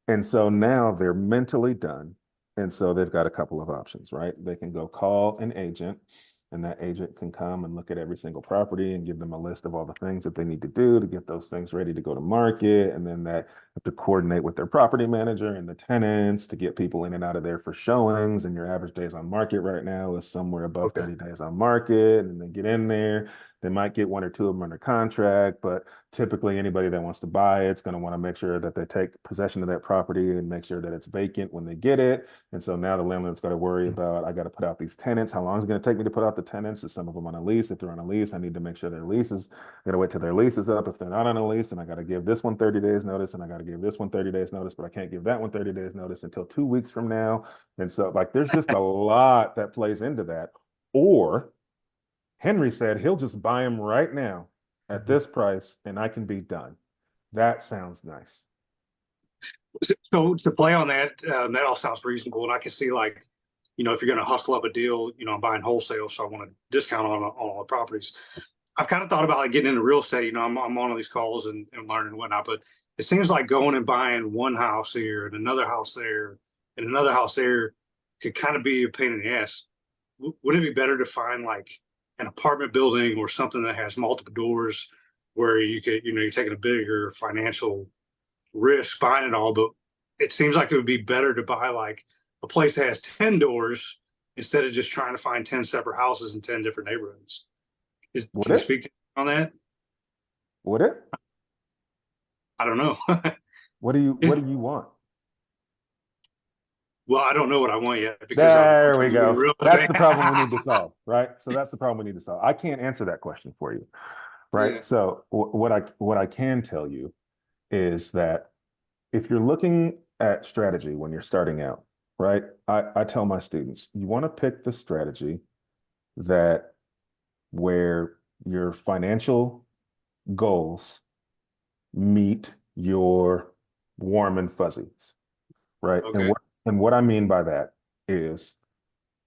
And so now they're mentally done. And so they've got a couple of options, right? They can go call an agent, and that agent can come and look at every single property and give them a list of all the things that they need to do to get those things ready to go to market. And then that have to coordinate with their property manager and the tenants to get people in and out of there for showings. And your average days on market right now is somewhere above 30 days on market. And they get in there. They might get 1 or 2 of them under contract, but typically anybody that wants to buy it's going to want to make sure that they take possession of that property and make sure that it's vacant when they get it. And so now the landlord's got to worry about, I got to put out these tenants. How long is it going to take me to put out the tenants? Is some of them on a lease? If they're on a lease, I need to make sure their leases, I got to wait till their lease is up. If they're not on a lease, then I got to give this one 30 days notice, and I got to give this one 30 days notice, but I can't give that one 30 days notice until 2 weeks from now. And so like, there's just a lot that plays into that. Or Henry said he'll just buy them right now at this price and I can be done. That sounds nice. So to play on that, that all sounds reasonable, and I can see like, if you're going to hustle up a deal, I'm buying wholesale, so I want a discount on all the properties. I've kind of thought about like getting into real estate. I'm on all these calls and learning and whatnot, but it seems like going and buying one house here and another house there and another house there could kind of be a pain in the ass. Wouldn't it be better to find like an apartment building or something that has multiple doors where you could, you're taking a bigger financial risk buying it all, but it seems like it would be better to buy like a place that has 10 doors instead of just trying to find 10 separate houses in 10 different neighborhoods. Would Can you it? speak on that? Would it? I don't know. What do you want? Well, I don't know what I want yet because There we I'm go. real That's estate. the problem we need to solve, right? So that's the problem we need to solve. I can't answer that question for you, right? Yeah. So what I can tell you is that if you're looking at strategy when you're starting out, right? I tell my students, you want to pick the strategy that where your financial goals meet your warm and fuzzies, right? Okay. And what I mean by that is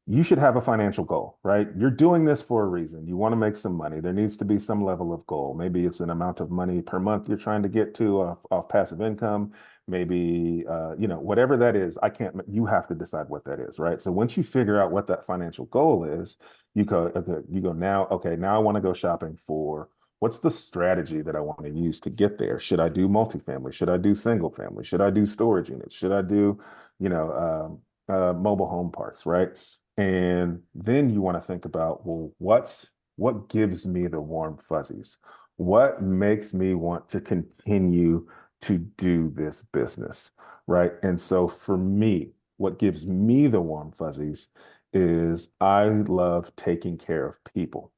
you should have a financial goal, right? You're doing this for a reason. You want to make some money. There needs to be some level of goal. Maybe it's an amount of money per month you're trying to get to off passive income. Maybe, whatever that is, you have to decide what that is, right? So once you figure out what that financial goal is, you go, now I want to go shopping for what's the strategy that I want to use to get there? Should I do multifamily? Should I do single family? Should I do storage units? Should I do, mobile home parks, right? And then you want to think about, well, what gives me the warm fuzzies? What makes me want to continue to do this business, right? And so for me, what gives me the warm fuzzies is I love taking care of people,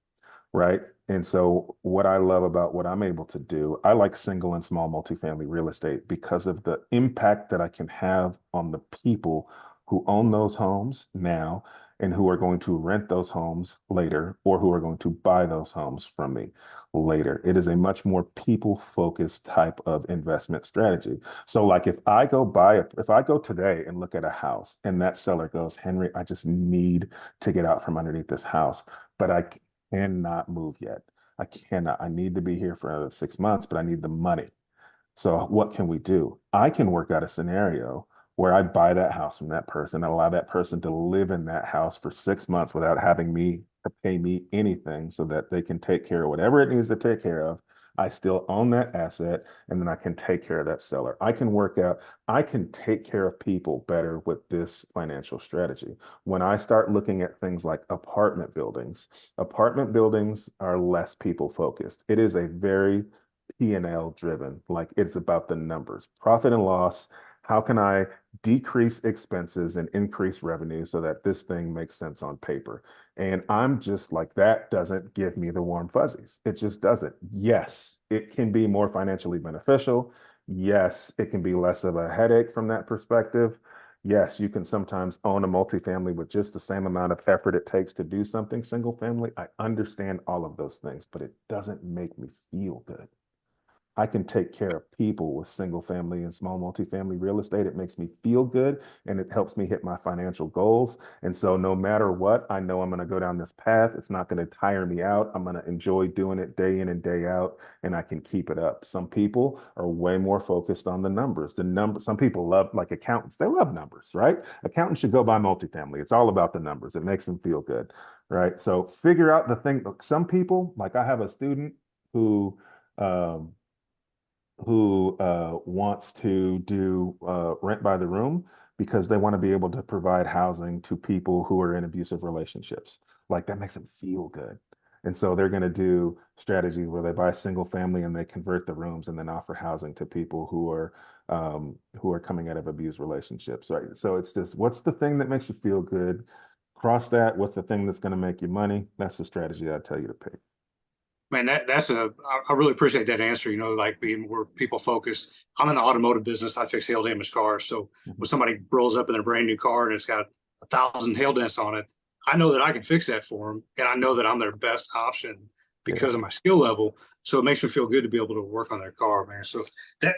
right? And so what I love about what I'm able to do, I like single and small multifamily real estate because of the impact that I can have on the people who own those homes now and who are going to rent those homes later or who are going to buy those homes from me later. It is a much more people-focused type of investment strategy. So like if I go today and look at a house and that seller goes, Henry, I just need to get out from underneath this house, but I cannot move yet. I cannot. I need to be here for another 6 months, but I need the money. So what can we do? I can work out a scenario where I buy that house from that person and allow that person to live in that house for 6 months without having me to pay me anything so that they can take care of whatever it needs to take care of. I still own that asset and then I can take care of that seller. I can take care of people better with this financial strategy. When I start looking at things like apartment buildings are less people focused. It is a very P&L driven, like it's about the numbers, profit and loss. How can I decrease expenses and increase revenue so that this thing makes sense on paper? And I'm just like, that doesn't give me the warm fuzzies. It just doesn't. Yes, it can be more financially beneficial. Yes, it can be less of a headache from that perspective. Yes, you can sometimes own a multifamily with just the same amount of effort it takes to do something single family. I understand all of those things, but it doesn't make me feel good. I can take care of people with single family and small multifamily real estate. It makes me feel good and it helps me hit my financial goals. And so no matter what, I know I'm going to go down this path. It's not going to tire me out. I'm going to enjoy doing it day in and day out and I can keep it up. Some people are way more focused on the numbers. Some people love, like accountants, they love numbers, right? Accountants should go buy multifamily. It's all about the numbers. It makes them feel good, right? So figure out the thing. Some people, like I have a student who, um, wants to do rent by the room because they want to be able to provide housing to people who are in abusive relationships. Like that makes them feel good. And so they're going to do strategies where they buy a single family and they convert the rooms and then offer housing to people who are coming out of abused relationships. Right. So it's just, what's the thing that makes you feel good? Cross that with the thing that's going to make you money. That's the strategy I'd tell you to pick. Man, I really appreciate that answer, like being more people focused. I'm in the automotive business. I fix hail damaged cars. So when somebody rolls up in their brand new car and it's got 1,000 hail dents on it, I know that I can fix that for them. And I know that I'm their best option because of my skill level. So it makes me feel good to be able to work on their car, man. So that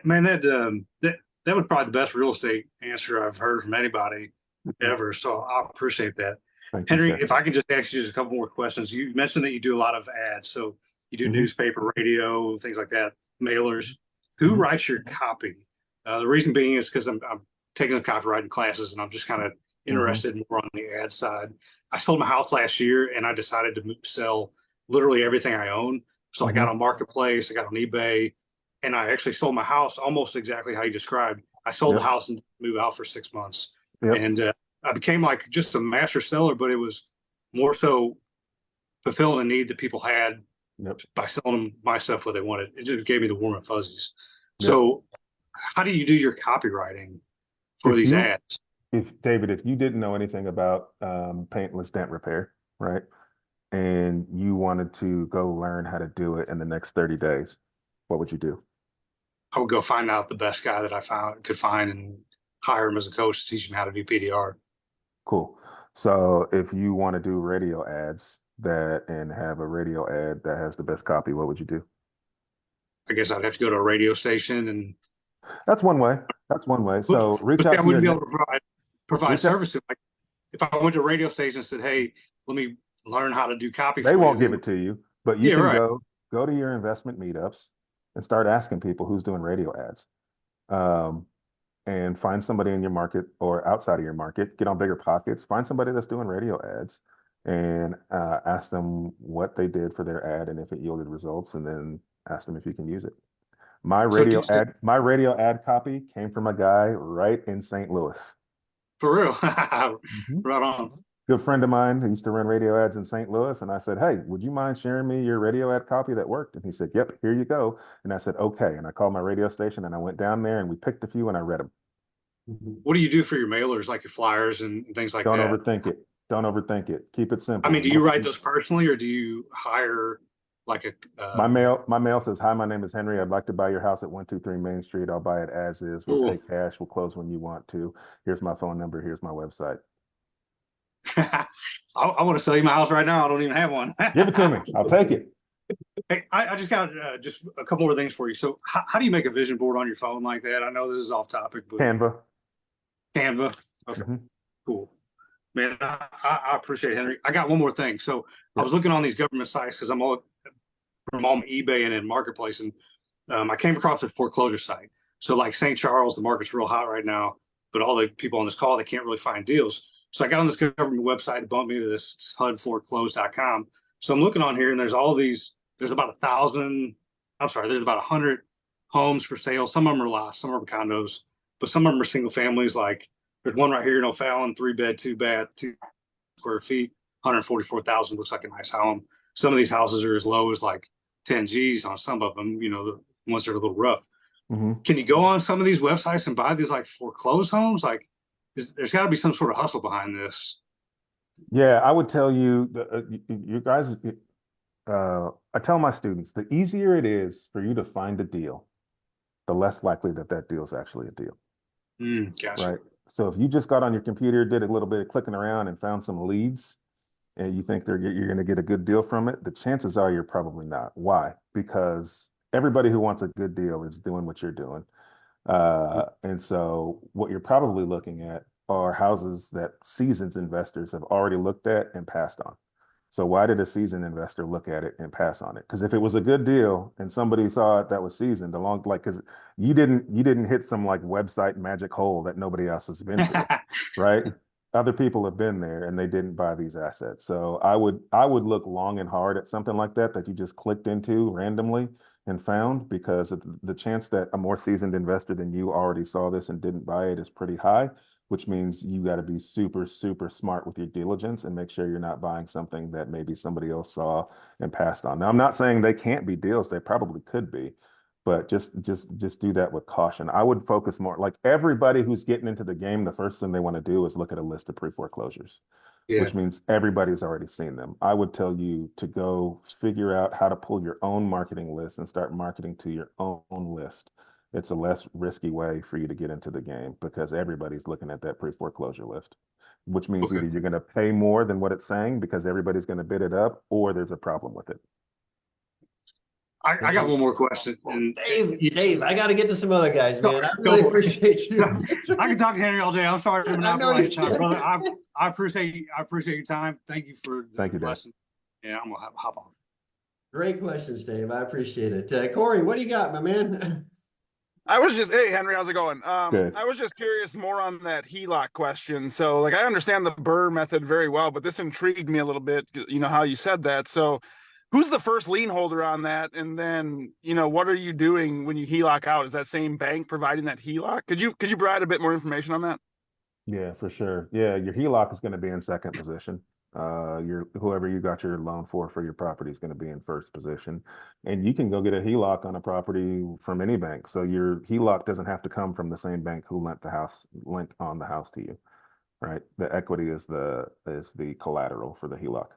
that was probably the best real estate answer I've heard from anybody ever. So I appreciate that. Thank you, Henry, sir. if I can just ask you just a couple more questions. You mentioned that you do a lot of ads. So you do Mhm. newspaper, radio, things like that, mailers. Who Mhm. writes your copy? The reason being is because I'm taking some copywriting classes and I'm just kind of interested more on the ad side. I sold my house last year and I decided to sell literally everything I own. So I got on Marketplace, I got on eBay, and I actually sold my house almost exactly how you described. I sold the Yep. house and moved out for 6 months. Yep. And I became like just a master seller, but it was more so fulfilling a need that people had Yep. by selling them my stuff what they wanted. It just gave me the warm and fuzzies. Yep. So how do you do your copywriting for If these you, ads? if you didn't know anything about paintless dent repair, right, and you wanted to go learn how to do it in the next 30 days, what would you do? I would go find out the best guy that I could find and hire him as a coach to teach him how to do PDR. Cool. So if you want to do radio ads and have a radio ad that has the best copy, what would you do? I guess I'd have to go to a radio station and That's one way. That's one way. but, So reach but I out to your wouldn't be able to provide reach out. service to like if I went to a radio station and said, "Hey, let me learn how to do copy," They for won't you, give it to you, but you yeah, can right. go to your investment meetups and start asking people who's doing radio ads. Um, and find somebody in your market or outside of your market, get on Bigger Pockets, find somebody that's doing radio ads and ask them what they did for their ad and if it yielded results, and then ask them if you can use it. My So radio ad copy came from a guy right in St. Louis. for real, right on. Good friend of mine who used to run radio ads in St. Louis. And I said, hey, would you mind sharing me your radio ad copy that worked? And he said, yep, here you go. And I said, okay. And I called my radio station and I went down there and we picked a few and I read them. What do you do for your mailers, like your flyers and things like Don't that? overthink it. Don't overthink it. Keep it simple. I mean, do you write those personally, or do you hire like a? My mail says, hi, my name is Henry. I'd like to buy your house at 123 Main Street. I'll buy it as is. We'll pay cash. We'll close when you want to. Here's my phone number. Here's my website. I want to sell you my house right now. I don't even have one. Give it to me. I'll take it. Hey, I just got just a couple more things for you. So how do you make a vision board on your phone like that? I know this is off topic, but Canva. Okay, cool. Man, I appreciate it, Henry. I got one more thing. So I was looking on these government sites because I'm all from all my eBay and in Marketplace, and I came across a foreclosure site. So like St. Charles, the market's real hot right now, but all the people on this call, they can't really find deals. So I got on this government website to bump me to this HUDforeclose.com. So I'm looking on here and there's all these, there's about 1,000, I'm sorry, there's about 100 homes for sale. Some of them are lots, some are condos, but some of them are single families. Like there's one right here in O'Fallon, 3-bed, 2-bath, 2 square feet, 144,000, looks like a nice home. Some of these houses are as low as like 10 G's on some of them, you know, the ones that are a little rough. Can you go on some of these websites and buy these like foreclosed homes? Like there's got to be some sort of hustle behind this. Yeah, I would tell you, you guys, I tell my students, the easier it is for you to find a deal, the less likely that deal is actually a deal. Gotcha. Right. So if you just got on your computer, did a little bit of clicking around and found some leads, and you think you're going to get a good deal from it, the chances are you're probably not. Why? Because everybody who wants a good deal is doing what you're doing. And so what you're probably looking at are houses that seasoned investors have already looked at and passed on. So why did a seasoned investor look at it and pass on it? Because if it was a good deal and somebody saw it that was seasoned along, like, because you didn't hit some like website magic hole that nobody else has been through, right? Other people have been there and they didn't buy these assets. So I would look long and hard at something like that you just clicked into randomly and found, because the chance that a more seasoned investor than you already saw this and didn't buy it is pretty high, which means you got to be super, super smart with your diligence and make sure you're not buying something that maybe somebody else saw and passed on. Now, I'm not saying they can't be deals. They probably could be, but just do that with caution. I would focus more, like everybody who's getting into the game, the first thing they want to do is look at a list of pre-foreclosures. Yeah. Which means everybody's already seen them. I would tell you to go figure out how to pull your own marketing list and start marketing to your own list. It's a less risky way for you to get into the game because everybody's looking at that pre-foreclosure list, which means either you're going to pay more than what it's saying because everybody's going to bid it up, or there's a problem with it. I got one more question. And Dave, I gotta get to some other guys, man. I Go really for it. appreciate you. I can talk to Henry all day. I'm sorry to I know monopolize you your time, can. brother. I appreciate your time. Thank you for the Thank you, Dave. lesson. Yeah, I'm gonna hop on. Great questions, Dave. I appreciate it. Corey, what do you got, my man? I was just, hey Henry, how's it going? Good. I was just curious more on that HELOC question. So, like, I understand the Burr method very well, but this intrigued me a little bit. You know how you said that. So, who's the first lien holder on that? And then, what are you doing when you HELOC out? Is that same bank providing that HELOC? Could you provide a bit more information on that? Yeah, for sure. Yeah, your HELOC is going to be in second position. Your whoever you got your loan for your property is going to be in first position, and you can go get a HELOC on a property from any bank. So your HELOC doesn't have to come from the same bank who lent on the house to you, right? The equity is the collateral for the HELOC.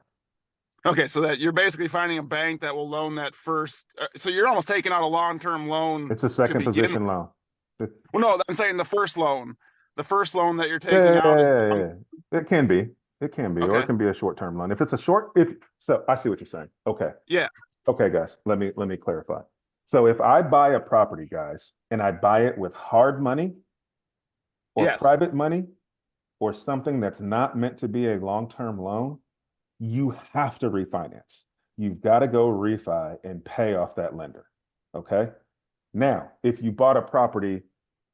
Okay, so that you're basically finding a bank that will loan that first. So you're almost taking out a long-term loan. It's a second begin- position loan. Well, no, I'm saying the first loan that you're taking Yeah, out is. It can be. It can be, or Okay. it can be a short-term loan. If it's a so I see what you're saying. Okay. Yeah. Okay, guys, let me clarify. So if I buy a property, guys, and I buy it with hard money or Yes. private money or something that's not meant to be a long-term loan, you have to refinance. You've got to go refi and pay off that lender. Okay. Now, if you bought a property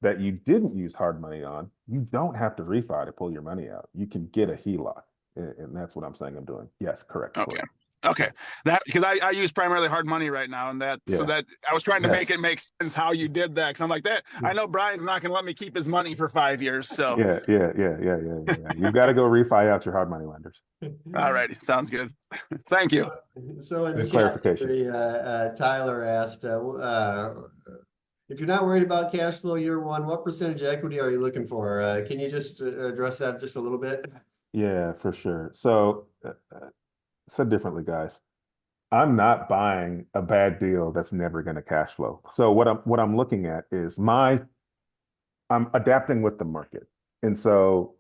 that you didn't use hard money on, you don't have to refi to pull your money out. You can get a HELOC. And that's what I'm saying I'm doing. Yes, correct. Okay. Okay. That because I use primarily hard money right now, and so Yeah. that I was trying to make Yes. it make sense how you did that, because I'm like that. I know Brian's not going to let me keep his money for 5 years. So Yeah. You've got to go refi out your hard money lenders. all righty, sounds good. Thank you. So in the Good chat, clarification. Tyler asked, if you're not worried about cash flow year one, what percentage of equity are you looking for? Can you just address that just a little bit? Yeah, for sure. So said differently, guys, I'm not buying a bad deal that's never going to cash flow. So what I'm looking at is I'm adapting with the market. And so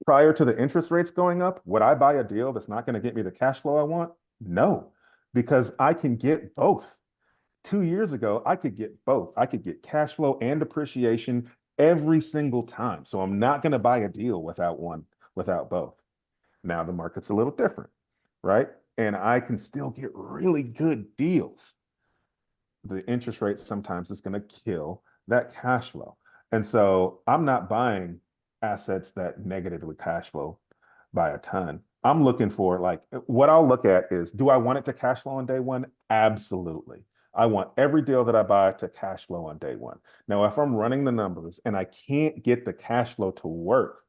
prior to the interest rates going up, would I buy a deal that's not going to get me the cash flow I want? No, because I can get both. 2 years ago, I could get both. I could get cash flow and appreciation every single time. So I'm not going to buy a deal without both. Now the market's a little different, right? And I can still get really good deals. The interest rate sometimes is going to kill that cash flow. And so I'm not buying assets that negatively cash flow by a ton. I'm looking for, like, what I'll look at is, do I want it to cash flow on day one? Absolutely. I want every deal that I buy to cash flow on day one. Now, if I'm running the numbers and I can't get the cash flow to work,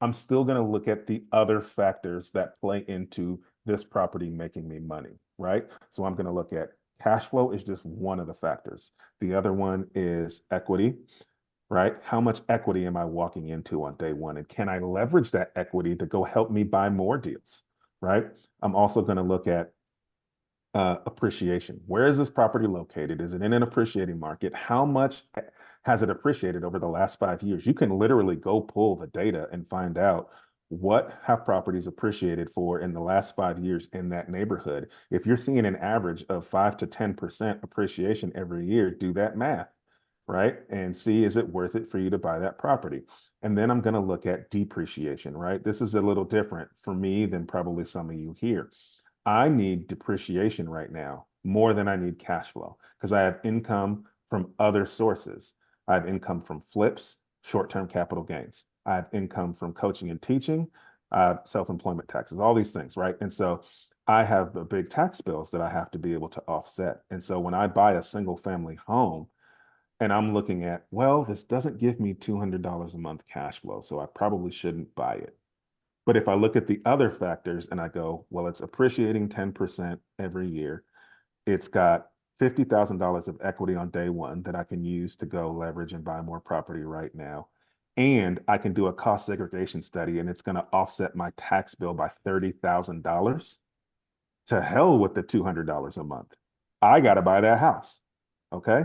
I'm still going to look at the other factors that play into this property making me money, right? So I'm going to look at cash flow is just one of the factors. The other one is equity, right? How much equity am I walking into on day one? And can I leverage that equity to go help me buy more deals, right? I'm also going to look at appreciation. Where is this property located? Is it in an appreciating market? How much has it appreciated over the last 5 years? You can literally go pull the data and find out what have properties appreciated for in the last 5 years in that neighborhood. If you're seeing an average of 5 to 10% appreciation every year, do that math, right? And see, is it worth it for you to buy that property? And then I'm going to look at depreciation, right? This is a little different for me than probably some of you here. I need depreciation right now more than I need cash flow because I have income from other sources. I have income from flips, short-term capital gains. I have income from coaching and teaching, self-employment taxes, all these things, right? And so I have the big tax bills that I have to be able to offset. And so when I buy a single family home and I'm looking at, well, this doesn't give me $200 a month cash flow, so I probably shouldn't buy it. But if I look at the other factors and I go, well, it's appreciating 10% every year. It's got $50,000 of equity on day one that I can use to go leverage and buy more property right now. And I can do a cost segregation study and it's going to offset my tax bill by $30,000. To hell with the $200 a month. I got to buy that house. Okay.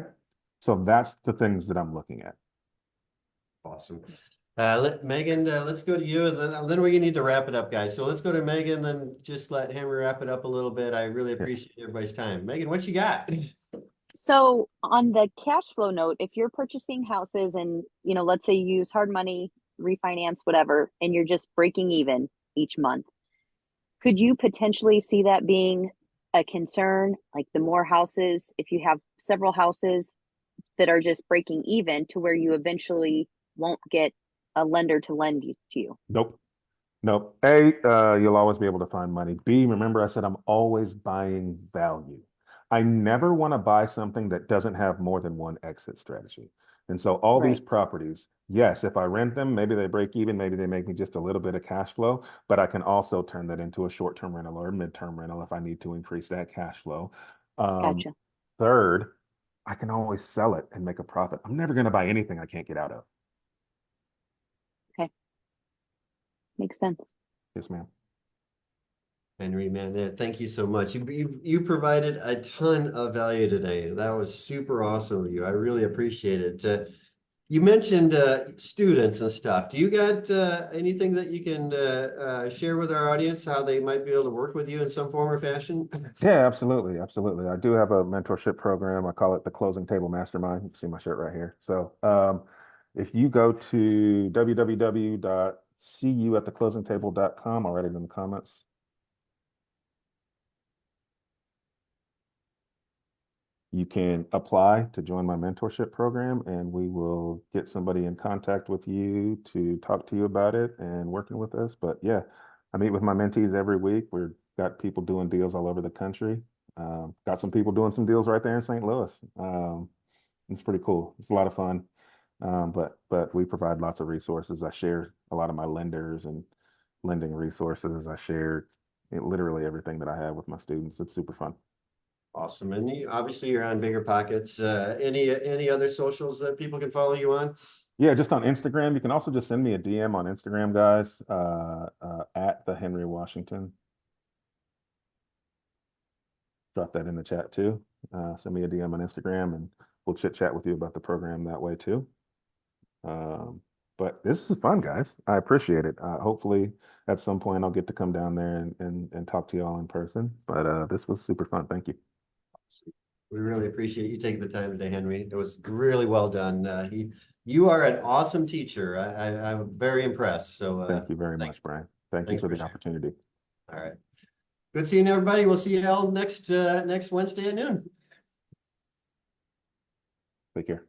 So that's the things that I'm looking at. Awesome. Megan, let's go to you, and then we need to wrap it up, guys. So let's go to Megan, then just let Henry wrap it up a little bit. I really appreciate everybody's time. Megan, what you got? So on the cash flow note, if you're purchasing houses and, let's say you use hard money, refinance, whatever, and you're just breaking even each month, could you potentially see that being a concern? Like the more houses, if you have several houses that are just breaking even to where you eventually won't get a lender to lend you to you. Nope. Nope. A, you'll always be able to find money. B, remember I said I'm always buying value. I never want to buy something that doesn't have more than one exit strategy. And so all these Right. properties, yes, if I rent them, maybe they break even, maybe they make me just a little bit of cash flow, but I can also turn that into a short-term rental or a midterm rental if I need to increase that cash flow. Gotcha. Third, I can always sell it and make a profit. I'm never going to buy anything I can't get out of. Makes sense. Yes, ma'am. Henry, man, thank you so much. You provided a ton of value today. That was super awesome of you. I really appreciate it. You mentioned students and stuff. Do you got anything that you can share with our audience, how they might be able to work with you in some form or fashion? Yeah, absolutely. Absolutely. I do have a mentorship program. I call it the Closing Table Mastermind. You can see my shirt right here. So if you go to www.cuattheclosingtable.com, I'll write it in the comments. You can apply to join my mentorship program, and we will get somebody in contact with you to talk to you about it and working with us. But yeah, I meet with my mentees every week. We've got people doing deals all over the country. Got some people doing some deals right there in St. Louis. It's pretty cool. It's a lot of fun. But we provide lots of resources. I share a lot of my lenders and lending resources. I share literally everything that I have with my students. It's super fun. Awesome. And obviously you're on Bigger Pockets. Any other socials that people can follow you on? Yeah, just on Instagram. You can also just send me a DM on Instagram, guys, at the Henry Washington. Drop that in the chat too. Send me a DM on Instagram, and we'll chit chat with you about the program that way too. But this is fun, guys. I appreciate it. Hopefully, at some point, I'll get to come down there and talk to you all in person. But this was super fun. Thank you. We really appreciate you taking the time today, Henry. It was really well done. You are an awesome teacher. I'm very impressed. So Thank you very much, Brian. Thank you thanks for for the sharing. opportunity. All right. Good seeing everybody. We'll see you all next Wednesday at noon. Take care.